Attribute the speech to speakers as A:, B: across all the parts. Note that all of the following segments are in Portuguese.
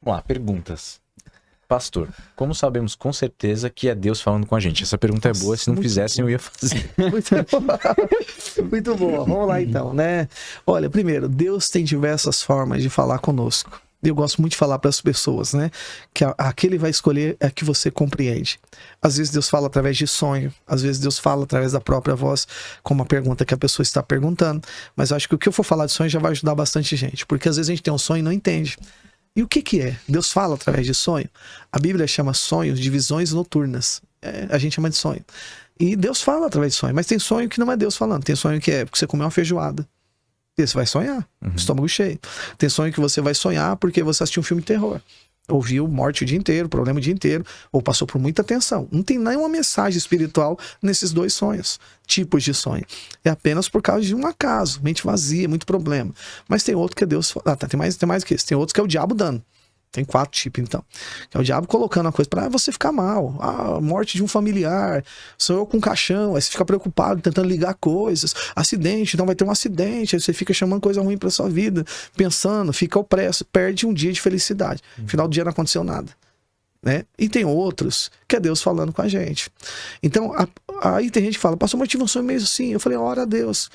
A: Vamos lá, perguntas. Pastor, como sabemos com certeza que é Deus falando com a gente? Essa pergunta é boa, se não fizessem eu ia fazer.
B: Muito boa. Vamos lá então, né? Olha, primeiro, Deus tem diversas formas de falar conosco. Eu gosto muito de falar para as pessoas, né? Que a que ele vai escolher é a que você compreende. Às vezes Deus fala através de sonho, às vezes Deus fala através da própria voz, como a pergunta que a pessoa está perguntando. Mas eu acho que o que eu for falar de sonho já vai ajudar bastante gente, porque às vezes a gente tem um sonho e não entende. E o que é? Deus fala através de sonho? A Bíblia chama sonhos de visões noturnas. A gente chama de sonho. E Deus fala através de sonho, mas tem sonho que não é Deus falando. Tem sonho que é porque você comeu uma feijoada. E você vai sonhar, estômago cheio. Tem sonho que você vai sonhar porque você assistiu um filme de terror. Ouviu morte o dia inteiro, problema o dia inteiro, ou passou por muita tensão. Não tem nenhuma mensagem espiritual nesses dois sonhos, tipos de sonho. É apenas por causa de um acaso, mente vazia, muito problema. Mas tem outro que é Deus... tem mais que isso. Tem outros que é o diabo dando. Tem 4 tipos, então. É o diabo colocando uma coisa pra você ficar mal. A morte de um familiar, sou eu com um caixão, aí você fica preocupado, tentando ligar coisas. Acidente, então vai ter um acidente, aí você fica chamando coisa ruim pra sua vida, pensando, fica opresso, perde um dia de felicidade. No final do dia não aconteceu nada. Né? E tem outros que é Deus falando com a gente. Então, aí tem gente que fala, pastor, mas eu tive um sonho meio assim. Eu falei, ora a Deus.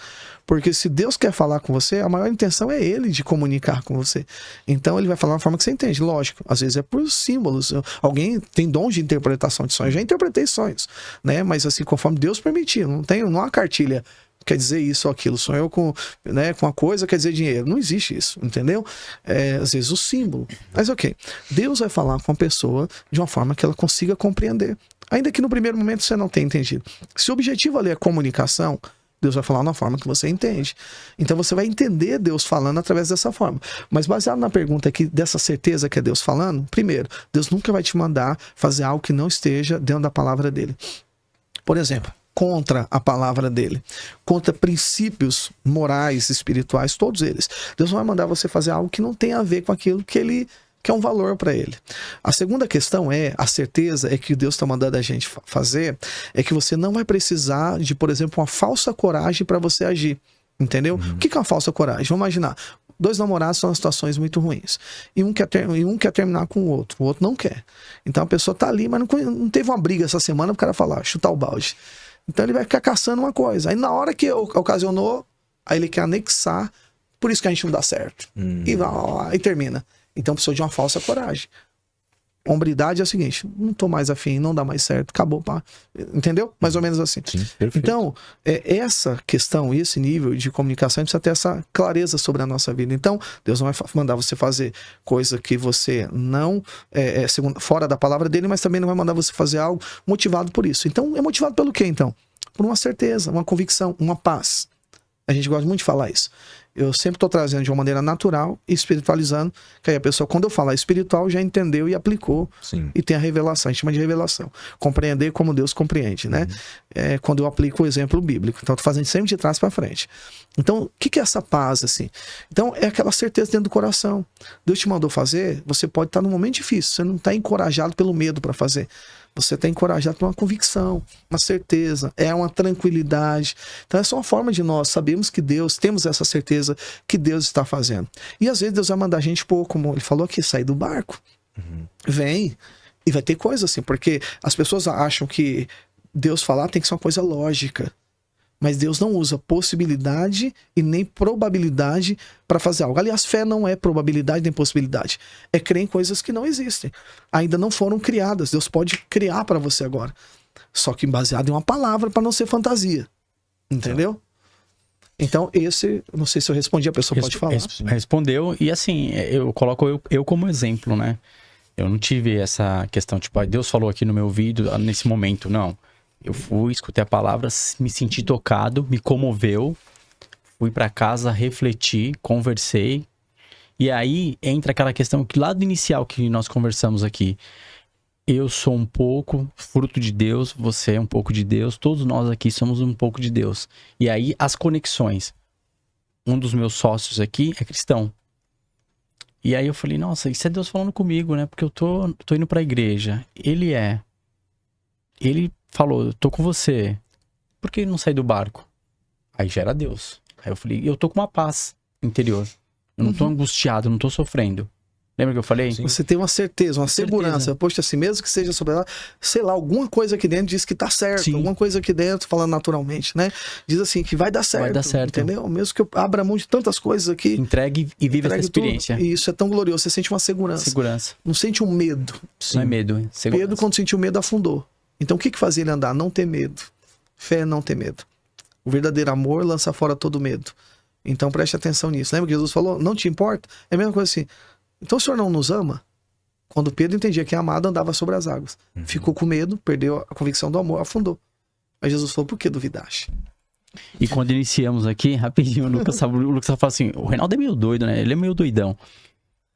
B: Porque se Deus quer falar com você, a maior intenção é Ele de comunicar com você. Então Ele vai falar de uma forma que você entende. Lógico, às vezes é por símbolos. Alguém tem dom de interpretação de sonhos. Eu já interpretei sonhos, né? Mas assim, conforme Deus permitir. Não há uma cartilha quer dizer isso ou aquilo. Sonhou com, né, com uma coisa, quer dizer dinheiro. Não existe isso, entendeu? Às vezes o símbolo. Mas ok, Deus vai falar com a pessoa de uma forma que ela consiga compreender. Ainda que no primeiro momento você não tenha entendido. Se o objetivo ali é comunicação, Deus vai falar de uma forma que você entende. Então você vai entender Deus falando através dessa forma. Mas baseado na pergunta aqui, dessa certeza que é Deus falando, primeiro, Deus nunca vai te mandar fazer algo que não esteja dentro da palavra dele. Por exemplo, contra a palavra dele, contra princípios morais, espirituais, todos eles. Deus não vai mandar você fazer algo que não tem a ver com aquilo que é um valor para ele. A segunda questão a certeza é que Deus está mandando a gente fazer, é que você não vai precisar de, por exemplo, uma falsa coragem para você agir. Entendeu? O que é uma falsa coragem? Vamos imaginar, 2 namorados são situações muito ruins. E um quer terminar com o outro não quer. Então a pessoa tá ali, mas não teve uma briga essa semana pro cara falar, chutar o balde. Então ele vai ficar caçando uma coisa. Aí na hora que ocasionou, aí ele quer anexar, por isso que a gente não dá certo. E termina. Então precisou de uma falsa coragem. Hombridade é o seguinte, não tô mais afim, não dá mais certo, acabou, pá. Entendeu? Mais ou menos assim.
A: Sim, perfeito.
B: Então, essa questão, esse nível de comunicação, precisa ter essa clareza sobre a nossa vida. Então, Deus não vai mandar você fazer coisa que você não fora da palavra dele, mas também não vai mandar você fazer algo motivado por isso. Então, é motivado pelo quê, então? Por uma certeza, uma convicção, uma paz. A gente gosta muito de falar isso. Eu sempre estou trazendo de uma maneira natural e espiritualizando, que aí a pessoa, quando eu falar espiritual, já entendeu e aplicou. Sim. E tem a revelação, a gente chama de revelação. Compreender como Deus compreende, né? Quando eu aplico o exemplo bíblico. Então, estou fazendo sempre de trás para frente. Então, o que é essa paz, assim? Então, é aquela certeza dentro do coração. Deus te mandou fazer, você pode estar num momento difícil, você não está encorajado pelo medo para fazer. Você está encorajado por uma convicção, uma certeza, uma tranquilidade. Então essa é uma forma de nós sabemos que Deus, temos essa certeza que Deus está fazendo. E às vezes Deus vai mandar a gente, como ele falou aqui, sair do barco. Vem, e vai ter coisa assim, porque as pessoas acham que Deus falar tem que ser uma coisa lógica. Mas Deus não usa possibilidade e nem probabilidade para fazer algo. Aliás, fé não é probabilidade nem possibilidade. É crer em coisas que não existem. Ainda não foram criadas. Deus pode criar para você agora. Só que baseado em uma palavra para não ser fantasia. Entendeu? Então, não sei se eu respondi, a pessoa pode falar.
C: Respondeu. E assim, eu coloco eu como exemplo, né? Eu não tive essa questão, tipo, Deus falou aqui no meu ouvido nesse momento, não. Eu fui, escutei a palavra, me senti tocado, me comoveu, fui para casa, refleti, conversei. E aí entra aquela questão que lá do inicial que nós conversamos aqui. Eu sou um pouco fruto de Deus, você é um pouco de Deus, todos nós aqui somos um pouco de Deus. E aí as conexões. Um dos meus sócios aqui é cristão. E aí eu falei, nossa, isso é Deus falando comigo, né? Porque eu tô indo pra igreja. Ele falou, eu tô com você. Por que ele não sai do barco? Aí já era Deus. Aí eu falei, eu tô com uma paz interior. Eu não tô angustiado, não tô sofrendo. Lembra que eu falei?
A: Sim.
B: Você tem uma certeza, uma
C: Certeza.
B: segurança. Poxa, assim, mesmo que seja sobre ela, sei lá, alguma coisa aqui dentro diz que tá certo.
C: Sim.
B: Alguma coisa aqui dentro, falando naturalmente, né? Diz assim, que vai dar certo.
C: dar certo.
B: Entendeu? Mesmo que eu abra mão de tantas coisas aqui.
C: Entregue e vive essa
B: entregue tudo,
C: experiência.
B: e isso é tão glorioso. Você sente uma segurança.
C: Segurança.
B: Não sente um medo.
C: Não é medo, é segurança.
B: Pedro, quando sentiu medo, afundou. Então, o que fazia ele andar? Não ter medo. Fé é não ter medo. O verdadeiro amor lança fora todo medo. Então, preste atenção nisso. Lembra que Jesus falou? Não te importa? É a mesma coisa assim. Então, o Senhor não nos ama? Quando Pedro entendia que é amado, andava sobre as águas. Ficou com medo, perdeu a convicção do amor, afundou. Aí Jesus falou, por que duvidaste?
C: E quando iniciamos aqui, rapidinho, o Lucas falou assim, o Reinaldo é meio doido, né? Ele é meio doidão.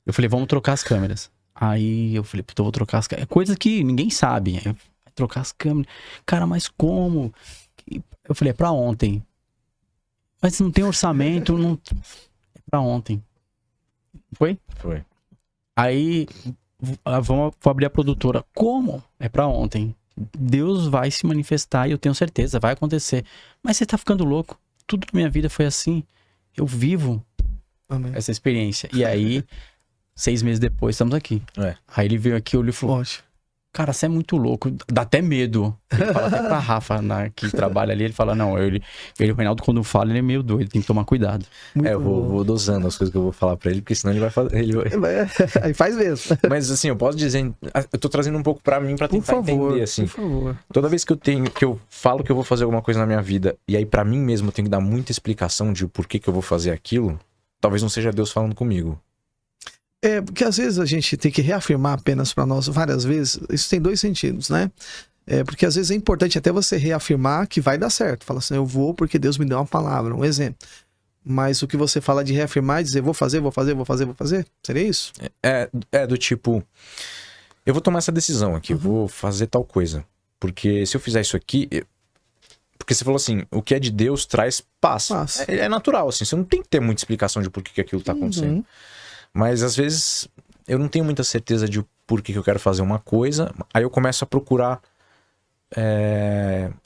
C: Eu falei, vamos trocar as câmeras. Aí eu falei, puta, eu vou trocar as câmeras. É coisa que ninguém sabe. Aí eu, vai trocar as câmeras. Cara, mas como? Eu falei, é pra ontem. Mas não tem orçamento, não... É pra ontem. Foi?
A: Foi.
C: Aí, vou abrir a produtora. Como? É pra ontem. Deus vai se manifestar e eu tenho certeza, vai acontecer. Mas você tá ficando louco. Tudo na minha vida foi assim. Eu vivo
B: Amém.
C: essa experiência. E aí, 6 meses depois, estamos aqui.
A: É.
C: Aí ele veio aqui, olhou e falou,
B: Ótimo.
C: cara, você é muito louco. Dá até medo. Ele fala até pra Rafa, que trabalha ali, ele fala, não, ele, o Reinaldo, quando fala, ele é meio doido, tem que tomar cuidado.
B: Muito
A: Eu
B: bom.
A: vou dosando as coisas que eu vou falar pra ele, porque senão ele vai fazer.
B: Aí faz mesmo.
A: Mas assim, eu posso dizer, eu tô trazendo um pouco pra mim pra
B: Por
A: tentar
B: favor,
A: entender, assim.
B: por favor.
A: Toda vez que eu falo que eu vou fazer alguma coisa na minha vida, e aí pra mim mesmo eu tenho que dar muita explicação de por que eu vou fazer aquilo, talvez não seja Deus falando comigo.
B: É, porque às vezes a gente tem que reafirmar apenas para nós várias vezes. Isso tem dois sentidos, né? É, porque às vezes é importante até você reafirmar que vai dar certo. Fala assim, eu vou porque Deus me deu uma palavra, um exemplo. Mas o que você fala de reafirmar e dizer vou fazer, seria isso?
A: É do tipo, eu vou tomar essa decisão aqui, eu vou fazer tal coisa. Porque se eu fizer isso aqui... Porque você falou assim, o que é de Deus traz paz.
B: Paz.
A: É natural, assim, você não tem que ter muita explicação de por que aquilo tá acontecendo. Mas às vezes eu não tenho muita certeza de por que eu quero fazer uma coisa, aí eu começo a procurar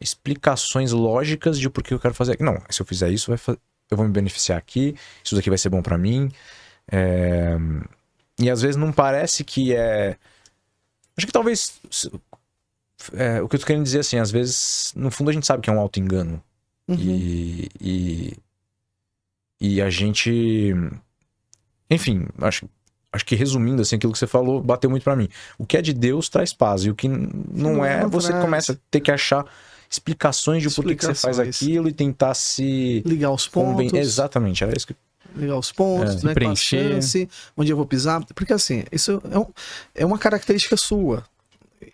A: explicações lógicas de por que eu quero fazer aquilo. Não, se eu fizer isso, eu vou me beneficiar aqui, isso daqui vai ser bom pra mim. E às vezes não parece que é... Acho que talvez... o que eu tô querendo dizer assim, às vezes, no fundo a gente sabe que é um auto-engano. E a gente... Enfim, acho que resumindo assim, aquilo que você falou, bateu muito pra mim. O que é de Deus traz paz, e o que não é, você começa a ter que achar explicações de por que você faz aquilo e tentar se...
B: Ligar os pontos.
A: Exatamente, era isso que...
B: Ligar os pontos, né?
C: preencher.
B: Com a chance, onde eu vou pisar. Porque assim, isso é uma característica sua.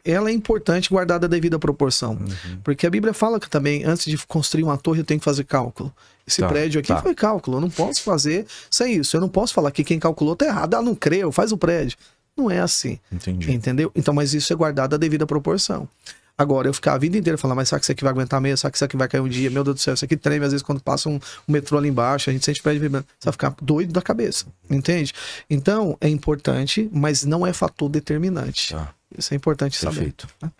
B: Ela é importante guardada a devida proporção. Porque a Bíblia fala que também, antes de construir uma torre, eu tenho que fazer cálculo. Esse prédio aqui foi cálculo. Eu não posso fazer sem isso. Eu não posso falar que quem calculou tá errado. Ah, não creu, faz o prédio. Não é assim.
A: Entendi.
B: Entendeu? Então, mas isso é guardado a devida proporção. Agora, eu ficar a vida inteira falando, mas será que isso aqui vai aguentar mesmo? Será que isso aqui vai cair um dia? Meu Deus do céu, isso aqui treme. Às vezes, quando passa um metrô ali embaixo, a gente sente prédio vibrando. Você vai ficar doido da cabeça. Entende? Então, é importante, mas não é fator determinante.
A: Tá.
B: Isso é importante saber.
A: Perfeito.
B: Né?